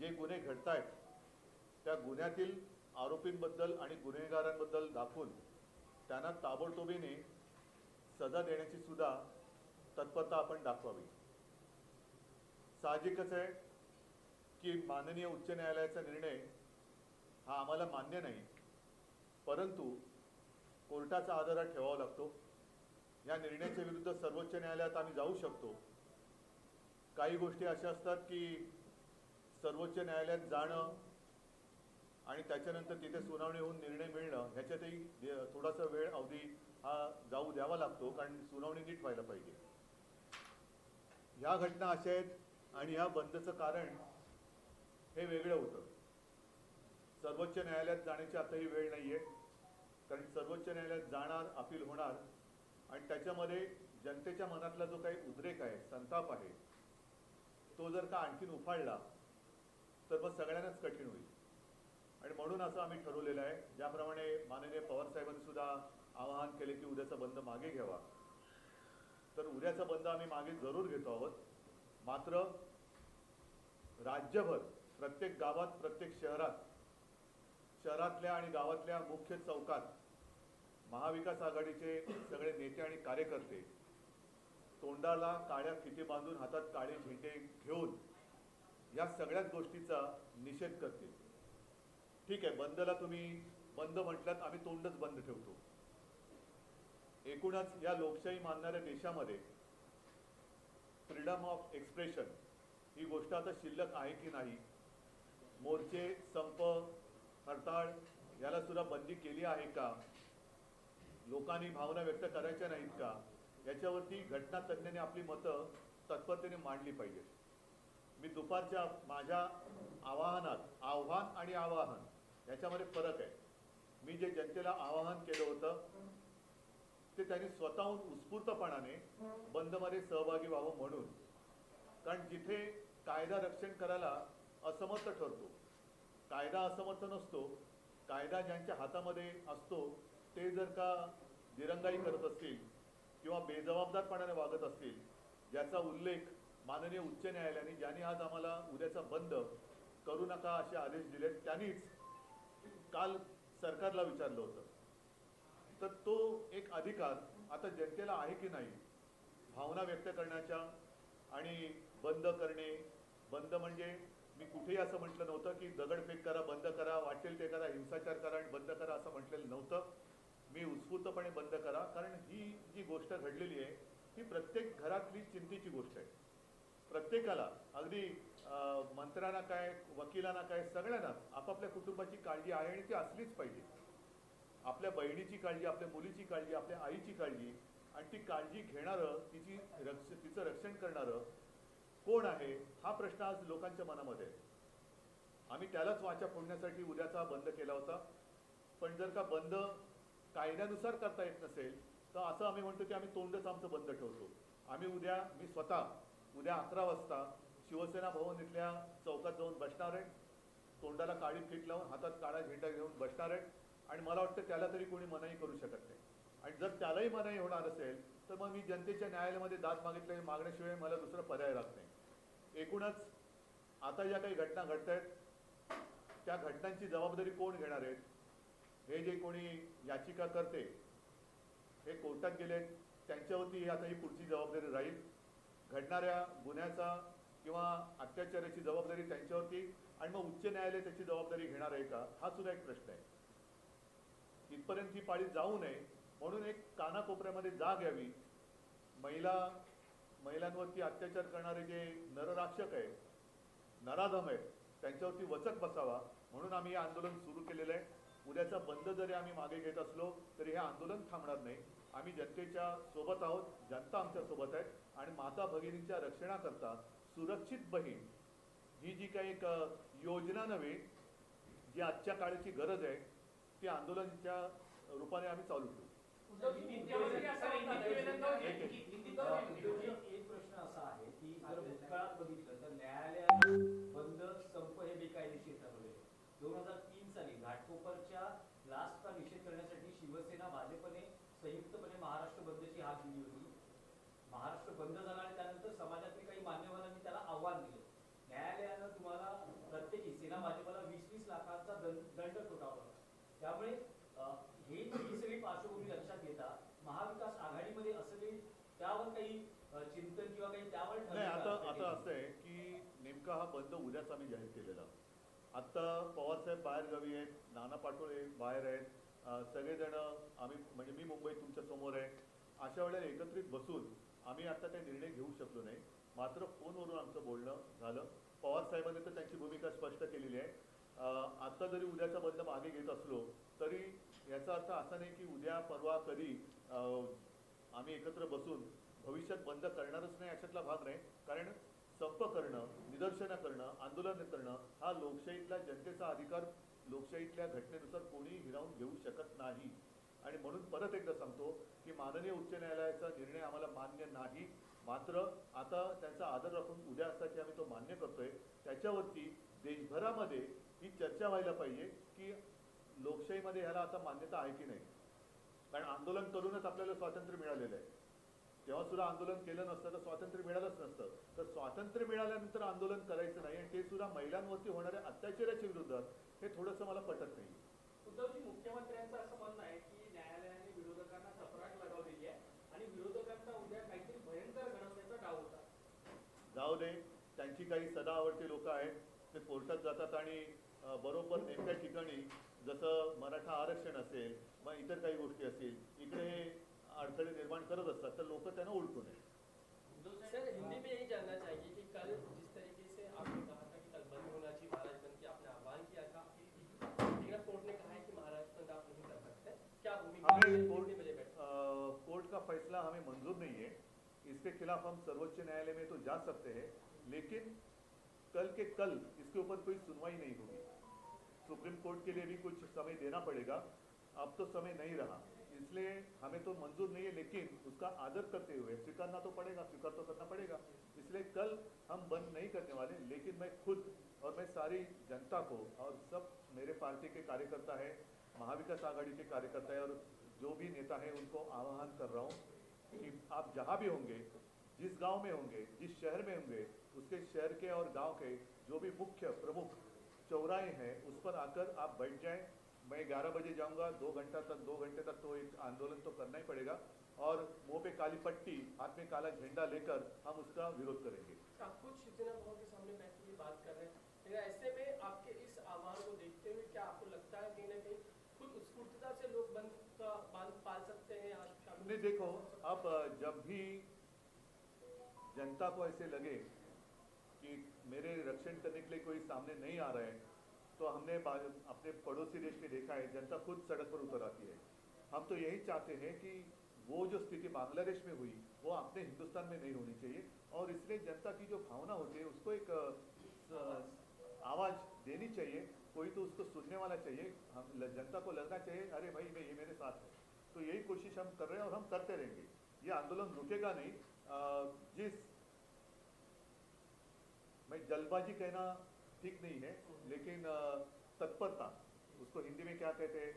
जे गुन्हे घडतायत त्या गुन्ह्यातील आरोपींबद्दल आणि गुन्हेगारांबद्दल दाखवून त्यांना ताबडतोबीने सजा देण्याची सुद्धा तत्परता आपण दाखवावी। साहजिकच आहे की माननीय उच्च न्यायालयाचा निर्णय हा आम्हाला मान्य नाही, परंतु कोर्टाचा आदर ठेवावा लागतो। या निर्णयाच्या विरुद्ध सर्वोच्च न्यायालयात आम्ही जाऊ शकतो। काही गोष्टी अशा असतात की सर्वोच्च न्यायालयात जाणं आणि त्याच्यानंतर तिथे सुनावणी होऊन निर्णय मिळणं ह्याच्यातही थोडासा वेळ अवधी हा जाऊ द्यावा लागतो, कारण सुनावणी नीट व्हायला पाहिजे। ह्या घटना अशा आहेत आणि ह्या बंदचं कारण हे वेगळं होतं। सर्वोच्च न्यायालयात जाण्याची आताही वेळ नाहीये, कारण सर्वोच्च न्यायालयात जाणार, अपील होणार आणि त्याच्यामध्ये जनतेच्या मनातला जो काही उद्रेक आहे, संताप आहे, तो जर का आणखीन उफाळला तर मग सगळ्यांनाच कठीण होईल। आणि म्हणून असं आम्ही ठरवलेलं आहे, ज्याप्रमाणे माननीय पवार साहेबांनी सुद्धा आवाहन केले की उद्याचा बंद मागे घ्यावा, तर उद्याचा बंद आम्ही मागे जरूर घेतो आहोत। मात्र राज्यभर प्रत्येक गावात, प्रत्येक शहरातल्या आणि गावातल्या मुख्य चौकात महाविकास आघाडीचे सगळे नेते आणि कार्यकर्ते तोंडाला काळ्या फिती बांधून हातात काळे झेंडे घेऊन या सगळ्याच गोष्टीचा निषेध करतील। ठीक आहे, बंदला तुम्ही बंद म्हटलात, आम्ही तोंडच बंद ठेवतो। एकूणच या लोकशाही मानणाऱ्या देशामध्ये फ्रीडम ऑफ एक्सप्रेशन ही गोष्ट आता शिल्लक आहे की नाही, मोर्चे, संप, हरताळ याला सुद्धा बंदी केली आहे का, लोकांनी भावना व्यक्त करायच्या नाहीत का, याच्यावरती घटनातज्ञांनी आपली मतं तत्परतेने मांडली पाहिजेत। मी दुपारच्या माझ्या आव्हान आणि आवाहन याच्यामध्ये फरक आहे। मी जे जनतेला आवाहन केलं होतं ते त्यांनी स्वतःहून उत्स्फूर्तपणाने बंदमध्ये सहभागी व्हावं म्हणून, कारण जिथे कायदा रक्षण करायला असमर्थ ठरतो, कायदा असमर्थ नसतो, कायदा ज्यांच्या हातामध्ये असतो ते जर का दिरंगाई करत असतील किंवा बेजबाबदारपणाने वागत असतील, ज्याचा उल्लेख माननीय उच्च न्यायालयाने, ज्यांनी आज आम्हाला उद्याचा बंद करू नका असे आदेश दिलेत, त्यांनीच काल सरकारला विचारलं होतं। तर तो एक अधिकार आता जनतेला आहे की नाही भावना व्यक्त करण्याच्या आणि बंद करणे। बंद म्हणजे मी कुठेही असं म्हटलं नव्हतं की दगडफेक करा, बंद करा, वाटेल ते करा, हिंसाचार करा आणि बंद करा असं म्हटलेलं नव्हतं। मी उत्स्फूर्तपणे बंद करा, कारण ही जी गोष्ट घडलेली आहे ही प्रत्येक घरातली चिंतेची गोष्ट आहे। प्रत्येकाला, अगदी मंत्र्यांना काय, वकिलांना काय, सगळ्यांनाच आपापल्या कुटुंबाची काळजी आहे आणि ती असलीच पाहिजे। आपल्या बहिणीची काळजी, आपल्या मुलीची काळजी, आपल्या आईची काळजी, आणि ती काळजी घेणारं, तिचं रक्षण करणारं कोण आहे हा प्रश्न आज लोकांच्या मनामध्ये आहे। आम्ही त्यालाच वाचा फोडण्यासाठी उद्याचा बंद केला होता। पण जर का बंद कायद्यानुसार करता येत नसेल तर असं आम्ही म्हणतो की आम्ही तोंडच आमचं बंद ठेवतो। मी स्वतः उद्या 11 वाजता शिवसेना भवन इथल्या चौकात जाऊन बसणार आहे, तोंडाला काळी फीत लावून हातात काळा झेंडा घेऊन बसणार आहे, आणि मला वाटतं त्याला तरी कोणी मनाई करू शकत नाही। आणि जर त्यालाही मनाई होणार असेल तर मग मी जनतेच्या न्यायालयामध्ये दाद मागण्याशिवाय मला दुसरा पर्याय राहत नाही। एकूणच आता ज्या काही घटना घडत आहेत त्या घटनांची जबाबदारी कोण घेणार आहेत, हे जे कोणी याचिका करते हे कोर्टात गेले, त्यांच्यावरती आता ही पुढची जबाबदारी राहील। घडणाऱ्या गुन्ह्याचा किंवा अत्याचाराची जबाबदारी त्यांच्यावरती, आणि मग उच्च न्यायालय त्याची जबाबदारी घेणार आहे का, हा सुद्धा एक प्रश्न आहे। इथपर्यंत ही पाळी जाऊ नये म्हणून एक कानाकोपऱ्यामध्ये जाग यावी। महिलांवरती अत्याचार करणारे जे नरराक्षक आहेत, नराधम आहेत, त्यांच्यावरती वचक बसावा म्हणून आम्ही हे आंदोलन सुरू केलेलं आहे। उद्याचा बंद जरी आम्ही मागे घेत असलो तरी हे आंदोलन थांबणार नाही। आम्ही जनतेच्या सोबत आहोत, जनता आमच्या सोबत आहे, आणि माता भगिनींच्या रक्षणाकरता सुरक्षित बहीण ही जी काही एक योजना नव्हे, जी आजच्या काळाची गरज आहे, ती आंदोलनाच्या रूपाने आम्ही चालू ठेवू। एक प्रश्न असा आहे की जर भूतकाळात बघितलं तर न्यायालयाने बंद, संप हे बेकायदेशीर ठरवले। 2003 साली घाटकोपरच्या ब्लास्टचा निषेध करण्यासाठी शिवसेना भाजपने संयुक्तपणे महाराष्ट्र बंदची हाक दिली होती। महाराष्ट्र बंद झाला आणि त्यानंतर समाजातील काही मान्यवरांनी त्याला आव्हान दिले। न्यायालयानं तुम्हाला प्रत्येक सेना भाजपला 20-20 लाखांचा दंड ठोठावला. त्यामुळे ही सगळी पार्श्वभूमी लक्षात घेता महाविकास आघाडीमध्ये असले त्यावर काही चिंतन किंवा काही त्यावर नाही. आता असं आहे की नेमका हा बंद उद्याच आम्ही जाहीर केलेला. आत्ता पवारसाहेब बाहेर गावी आहेत, नाना पाटोळे बाहेर आहेत, सगळेजण आम्ही म्हणजे मी मुंबईत तुमच्या समोर आहे. अशा वेळेला एकत्रित बसून आम्ही आता काही निर्णय घेऊ शकलो नाही. मात्र फोनवरून आमचं बोलणं झालं. पवारसाहेबांनी तर त्यांची भूमिका स्पष्ट केलेली आहे. आत्ता जरी उद्याचा बंद मागे घेत असलो तरी याचा अर्थ असा नाही की उद्या परवा कधी आम्ही एकत्र बसून भविष्यात बंद करणारच नाही अशातला भाग नाही. कारण संप करणं, निदर्शनं करणं, आंदोलन करणं हा लोकशाहीतला जनतेचा अधिकार लोकशाहीतल्या घटनेनुसार कोणीही हिरावून घेऊ शकत नाही. आणि म्हणून परत एकदा सांगतो की माननीय उच्च न्यायालयाचा निर्णय आम्हाला मान्य नाही. मात्र आता त्यांचा आदर राखून उद्या असता की आम्ही तो मान्य करतोय. त्याच्यावरती देशभरामध्ये ही चर्चा व्हायला पाहिजे की लोकशाहीमध्ये ह्याला आता मान्यता आहे की नाही. कारण आंदोलन करूनच आपल्याला स्वातंत्र्य मिळालेलं आहे. तेव्हा सुद्धा आंदोलन केलं नसतं तर स्वातंत्र्य मिळालंच नसतं. तर स्वातंत्र्य मिळाल्यानंतर आंदोलन करायचं नाही आणि ते सुद्धा महिलांवरती होणाऱ्या अत्याचाराच्या विरोधात हे थोडंसं मला पटत नाही. उद्धवजी, मुख्यमंत्र्यांचं असं म्हणणं आहे की न्यायालयाने विरोधकांना चपराक लगावलेली आहे आणि विरोधकांचा उद्या काहीतरी भयंकर घडवण्याचा डाव होता. जाऊ दे, त्यांची काही सदा आवडती लोक आहेत. ते कोर्टात जातात आणि बरोबर नेमक्या ठिकाणी जसं मराठा आरक्षण असेल मग इतर काही गोष्टी असतील इकडे हे अडथळे निर्माण करत असतात. तर लोक त्यांना ओळखू नये. सर, हिंदी में यही जानना चाहिए कि कल जिस तरीके से आपने कहा था कि कल बंद होना चाहिए महाराज बंद की आपने आह्वान किया था, लेकिन कोर्ट ने कहा है कि महाराज बंद आप नहीं कर सकते, क्या भूमिका है कितने बजे बैठे? कोर्ट का फैसला हमें मंजूर नहीं है. इसके खिलाफ हम सर्वोच्च न्यायालय में तो जा सकते हैं, लेकिन कल के कल इसके ऊपर कोई सुनवाई नहीं होगी. सुप्रीम कोर्ट के लिए भी कुछ समय देना पड़ेगा. अब तो समय नहीं रहा, इसलिए हमें तो मंजूर नहीं है, लेकिन उसका आदर करते हुए स्वीकारना तो पड़ेगा, स्वीकार तो करना पड़ेगा. इसलिए कल हम बंद नहीं करने वाले. लेकिन मैं खुद और मैं सारी जनता को और सब मेरे पार्टी के कार्यकर्ता है, महाविकास आघाड़ी के कार्यकर्ता है और जो भी नेता है उनको आह्वान कर रहा हूँ कि आप जहाँ भी होंगे, जिस गांव में होंगे, जिस शहर में होंगे, उसके शहर के और गांव के जो भी मुख्य प्रमुख चौराहे हैं उस पर आकर आप बैठ जाएं. मैं 11 बजे जाऊंगा. 2 घंटे तक तो एक आंदोलन तो करना ही पड़ेगा और मुंह पे काली पट्टी, हाथ में काला झंडा लेकर हम उसका विरोध करेंगे. आप खुद शिवसेना भवन के सामने बैठ के बात कर रहे हैं, लेकिन ऐसे में आपके इस आह्वान को देखते हुए क्या आपको लगता है कहीं ना कहीं खुद स्फूर्तता से लोग बंद का बांध पाल सकते हैं आज शाम? नहीं, देखो, अब जब भी जनता को ऐसे लगे कि मेरे रक्षण करने के लिए कोई सामने नहीं आ रहा है, तो हमने अपने पड़ोसी देश में देखा है जनता खुद सड़क पर उतर आती है. हम तो यही चाहते हैं कि वो जो स्थिति बांग्लादेश में हुई वो अपने हिंदुस्तान में नहीं होनी चाहिए. और इसलिए जनता की जो भावना होती है उसको एक आवाज़ देनी चाहिए. कोई तो उसको सुनने वाला चाहिए. हम जनता को लगना चाहिए अरे भाई ये मेरे साथ है. तो यही कोशिश हम कर रहे हैं और हम करते रहेंगे. ये आंदोलन रुकेगा नहीं. मैं जल्दबाजी कहना ठीक नहीं है, लेकिन तत्परता, उसको हिंदी में क्या कहते हैं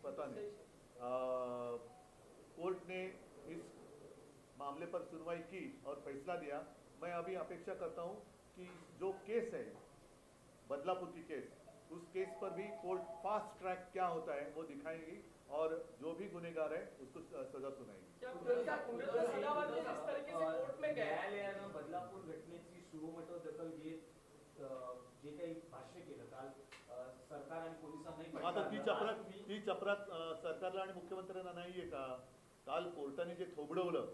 पता नहीं. कोर्ट ने इस मामले पर सुनवाई की और फैसला दिया. मैं अभी अपेक्षा करता हूं कि जो केस है बदलापुर की केस, उस केस पर भी कोर्ट फास्ट ट्रैक क्या होता है वो दिखाएगी और जो भी गुनेगार है उसको सजा सुनाएगी. क्या सदावर्ती जिस तरीके से कोर्ट में गए, न्यायालयानं बदलापूर घटनेची सुमोटो दखल घेत जे काही भाष्य केलं काल सरकार आणि पोलिसांनाही आता ती चपराक सरकारला आणि मुख्यमंत्र्यांना नाहीये का? काल कोर्टाने जे थोबडवलं,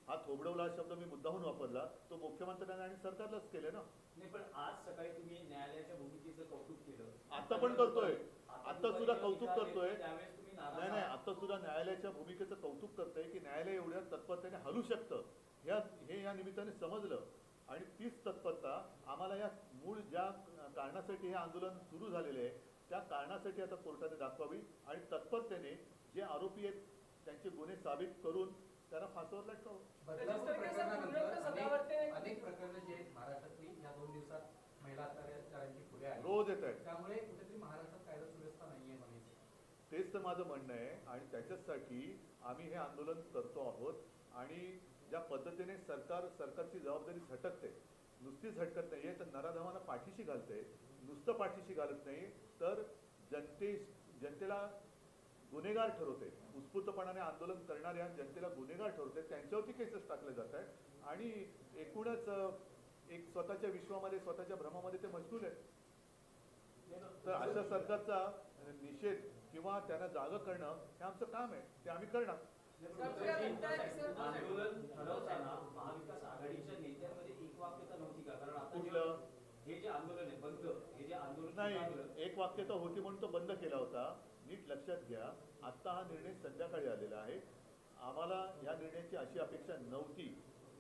हा थोबडवला शब्द मी मुद्दाहून वापरला, तो मुख्यमंत्र्यांना आणि सरकारलाच केले ना. नाही, पण आज सकाळी तुम्ही न्यायालयाच्या भूमिकेचं कौतुक केलं. आता पण करतोय, आता सुद्धा कौतुक करतोय. त्यावेळेस तुम्ही नाही, आता सुद्धा न्यायालयाच्या भूमिकेचं कौतुक करतोय की न्यायालय एवढ्या तत्परतेने हलू शकतं. हे या निमित्ताने समजलं आणि तीच तत्परता आम्हाला या मूळ ज्या कारणासाठी हे आंदोलन सुरू झालेले आहे त्या कारणासाठी आता कोर्टाने दाखवावी आणि तत्परतेने जे आरोपी आहेत त्यांचे गुन्हे साबित करून त्यांना फासावर लटकावं. बदलापूर प्रकरणानंतर अनेक प्रकरणं जे आहेत महाराष्ट्रातली या 2 दिवसात महिला अत्याचारांची पुढे आली, रोज येत आहेत. त्यामुळे कुठेतरी महाराष्ट्रात कायदा सुव्यवस्था नाहीये म्हणायचं. तेच तर माझं म्हणणं आहे आणि त्याच्यासाठी आम्ही हे आंदोलन करतो आहोत. आणि ज्या पद्धतीने सरकारची जबाबदारी झटकते, नुसतीच झटकत नाहीये तर नराधमांना पाठीशी घालते. नुसतं पाठीशी घालत नाही तर जनतेला गुन्हेगार ठरवते. उत्स्फूर्तपणाने आंदोलन करणाऱ्या जनतेला गुन्हेगार ठरवते. त्यांच्यावरती केसेस टाकले जात आहेत आणि एकूणच एक स्वतःच्या विश्वामध्ये स्वतःच्या भ्रमामध्ये ते मशगूल आहेत. तर अशा सरकारचा निषेध किंवा त्यांना जागा करणं हे आमचं काम आहे, ते आम्ही करणार. आंदोलन ठरवताना महाविकास आघाडीच्या नेत्यांमध्ये एकवाक्यता नव्हती का? कारण आता कुठलं? हे जे आंदोलन आहे बंद, हे जे आंदोलन नाही, आंदोलन एक वाक्यता होती म्हणून तो बंद केला होता. नीट लक्षात घ्या, आता हा निर्णय संध्याकाळी आलेला आहे. आम्हाला या निर्णयाची अशी अपेक्षा नव्हती,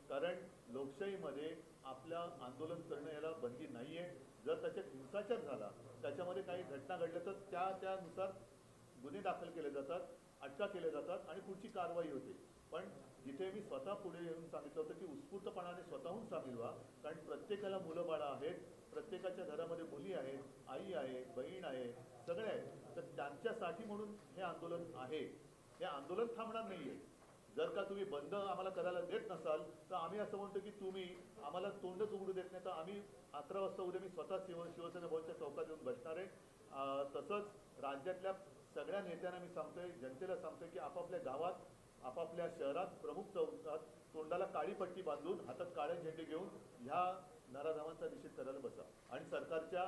कारण लोकशाहीमध्ये आपल्या आंदोलन करणं याला बंदी नाहीये. जर त्याच्यात हिंसाचार झाला, त्याच्यामध्ये काही घटना घडल्या तर त्यानुसार गुन्हे दाखल केले जातात, अटका केल्या जातात आणि पुढची कारवाई होते. पण जिथे मी स्वतः पुढे येऊन सांगितलं होतं की उत्स्फूर्तपणाने स्वतःहून सामील व्हा, कारण प्रत्येकाला मुलं बाळं आहेत, प्रत्येकाच्या घरामध्ये मुली आहेत, आई आहे, बहीण आहे, सगळे आहेत. तर त्यांच्यासाठी म्हणून हे आंदोलन आहे. हे आंदोलन थांबणार नाहीये. जर का तुम्ही बंद आम्हाला करायला देत नसाल तर आम्ही असं म्हणतो की तुम्ही आम्हाला तोंडच उघडू देत नाही तर आम्ही 11 वाजता उद्या मी स्वतः शिवसेना भवनच्या चौकात येऊन बसणार आहे. तसंच राज्यातल्या सगळ्या नेत्यांना मी सांगतोय, जनतेला सांगतोय की आपापल्या गावात, आपापल्या शहरात, प्रमुख चौकात तोंडाला काळी पट्टी बांधून हातात काळे झेंडे घेऊन ह्या नराधमांचा निषेध करायला बसा आणि सरकारच्या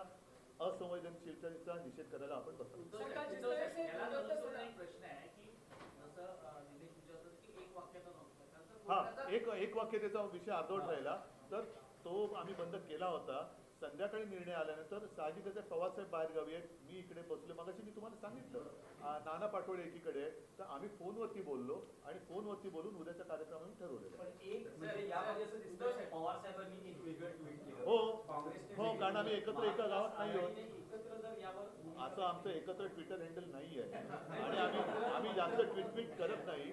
असंवेदनशीलतेचा निषेध करायला आपण बसा. याला अनुसरून एक प्रश्न आहे की जसं निलेश विचारतो की एक वाक्याचा नव्हता, हा, एक वाक्यतेचा विषय अर्धवट राहिला तर तो आम्ही बंद केला होता. संध्याकाळी निर्णय आल्यानंतर साहजिकच पवारसाहेब बाहेरगावी आहेत, मी इकडे बसलो. मगाशी मी तुम्हाला सांगितलं नाना पाटोळे एकीकडे आहे, तर आम्ही फोनवरती बोललो आणि फोनवरती बोलून उद्याच्या कार्यक्रमाने ठरवलेलं. पण एक म्हणजे यामध्ये असं दिसतं पवार साहेबांनी एक वेगळं ट्विट केलं. हो काँग्रेसने हो, कारण आम्ही एकत्र एका गावात नाही आहोत. एकत्र जर यावर असं आमचं एकत्र ट्विटर हँडल नाही आहे आणि आम्ही जास्त ट्विट करत नाही.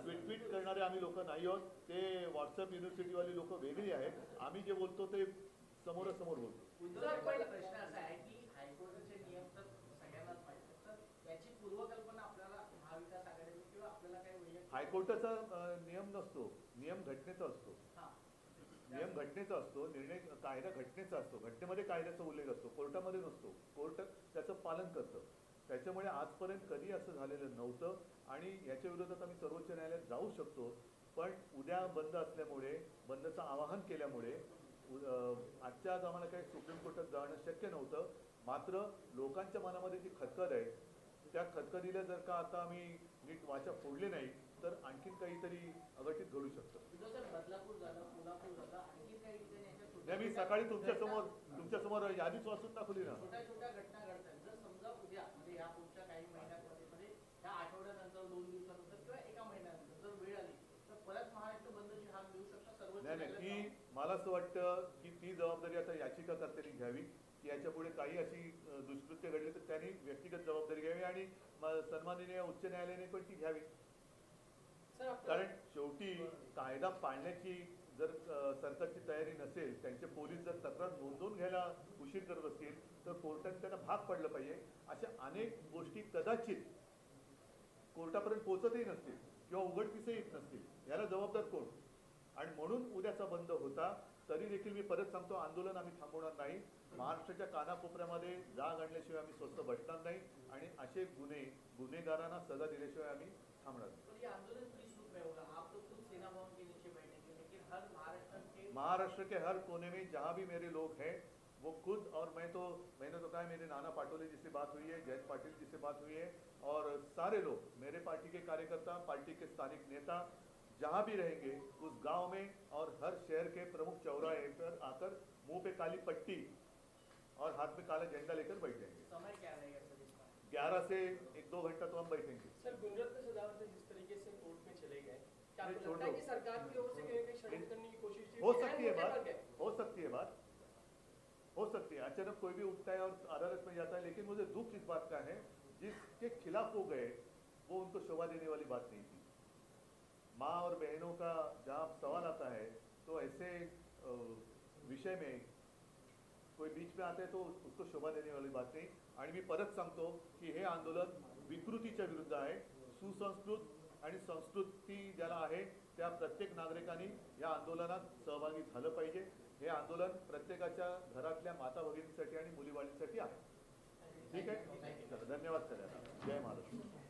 ट्विट करणारे आम्ही लोक नाही आहोत. ते व्हॉट्सअप युनिव्हर्सिटीवाली लोक वेगळी आहेत. आम्ही जे बोलतो ते समोरासमोर बोलतो. पहिला प्रश्न असा आहे की हायकोर्टाचे नियम तर सगळ्यांनाच माहिती आहेत, तर याची पूर्वकल्पना आपल्याला महाविकास आघाडीने किंवा आपल्याला काही वैयक्तिक हायकोर्टाचा नियम नसतो, नियम घटनेचा असतो. हा नियम घटनेचा असतो, निर्णय कायदा घटनेचा असतो. घटनेमध्ये कायद्याचा उल्लेख असतो, कोर्टामध्ये नसतो. कोर्ट त्याचं पालन करतं. त्याच्यामुळे आजपर्यंत कधी असं झालेलं नव्हतं आणि याच्या विरोधात आम्ही सर्वोच्च न्यायालयात जाऊ शकतो. पण उद्या बंद असल्यामुळे, बंदचं आवाहन केल्यामुळे आजच्या आज आम्हाला काही सुप्रीम कोर्टात जाणं शक्य नव्हतं. मात्र लोकांच्या मनामध्ये जी खदखद आहे, त्या खदखदीला जर का आता आम्ही नीट वाचा फोडली नाही तर आणखीन काहीतरी अघटित घडू शकतं. बदलापूर झालं, कोल्हापूर झालं, आणखी काही ठिकाणी याच्या नाही, मी सकाळी तुमच्यासमोर यादीच वाचून दाखवली ना. छोट्या छोट्या घटना घडतात. जर समजा उद्या म्हणजे या पुढच्या काही महिन्यांमध्ये म्हणजे ह्या आठवड्यानंतर 2 दिवसानंतर किंवा एका महिन्यानंतर जर वेळ आली तर परत महाराष्ट्र बंदची हाक देऊ शकता सर्वोच्च नाही न्यायालयात ही मला असं वाटतं की ती जबाबदारी आता याचिकाकर्त्यांनी घ्यावी की याच्या पुढे काही अशी दुष्कृत्य घडली तर त्यांनी व्यक्तिगत जबाबदारी घ्यावी आणि सन्माननीय उच्च न्यायालयाने पण ती घ्यावी. कारण शेवटी कायदा पाळण्याची जर सरकारची तयारी नसेल, त्यांचे पोलीस जर तक्रार नोंदवून घ्यायला उशीर करत असतील तर कोर्टाने त्यांना भाग पडलं पाहिजे. अशा अनेक गोष्टी कदाचित कोर्टापर्यंत पोहोचतही नसतील किंवा उघडकीसही येत नसतील. याला जबाबदार कोण? आणि म्हणून उद्याचा बंद होता. तरी देखील मी परत सांगतो, आंदोलन आम्ही थांबवणार नाही. महाराष्ट्राच्या कानाकोपऱ्यामध्ये जाग आणल्याशिवाय आम्ही स्वस्त बसणार नाही आणि असे गुन्हेगारांना सजा दिल्याशिवाय आम्ही थांबणार नाही. तो ये आंदोलन किस रूप में होगा? आप तो खुद सेना भवन के नीचे बैठेंगे, लेकिन हर महाराष्ट्र के हर कोने में जहाँ भी मेरे लोग हैं वो खुद, और मैंने तो कहा मेरे नाना पाटोले जी से बात हुई है, जयंत पाटिल जी से बात हुई है और सारे लोग मेरे पार्टी के कार्यकर्ता, पार्टी के स्थानिक नेता जहाँ भी रहेंगे उस गांव में और हर शहर के प्रमुख चौराहे पर आकर मुंह पे काली पट्टी और हाथ में काला झंडा लेकर बैठ जाएंगे. समय क्या रहेगा सर इसका? 11 से 1-2 घंटा तो हम बैठेंगे. सर, गुणरत्न सदावर्ते जिस तरीके से कोर्ट में चले गए, क्या नहीं, आपको छोड़ लगता है दो. कि सरकार की ओर से कहीं ना कहीं षड्यंत्र करने की कोशिश की? हो सकती है ऐन मौके बात, पर गए। हो सकती है बात, हो सकती है. अचानक कोई भी उठता है और अदालत में जाता है, लेकिन मुझे दुख इस बात का है जिसके खिलाफ वो गए वो उनको शोभा देने वाली बात नहीं थी. माँ और बहनों का जहाँ सवाल आता है तो ऐसे विषय में कोई बीच में आता है तो उसको शोभा देने वाली बात नहीं. आणि मी परत सांगतो की हे आंदोलन विकृतीच्या विरुद्ध आहे. सुसंस्कृत आणि संस्कृती ज्याला आहे त्या प्रत्येक नागरिकांनी या आंदोलनात सहभागी झालं पाहिजे. हे आंदोलन प्रत्येकाच्या घरातल्या माता भगिनींसाठी आणि मुलीबाळींसाठी आहे. ठीक आहे, चला, धन्यवाद सगळ्यांना. जय महाराष्ट्र.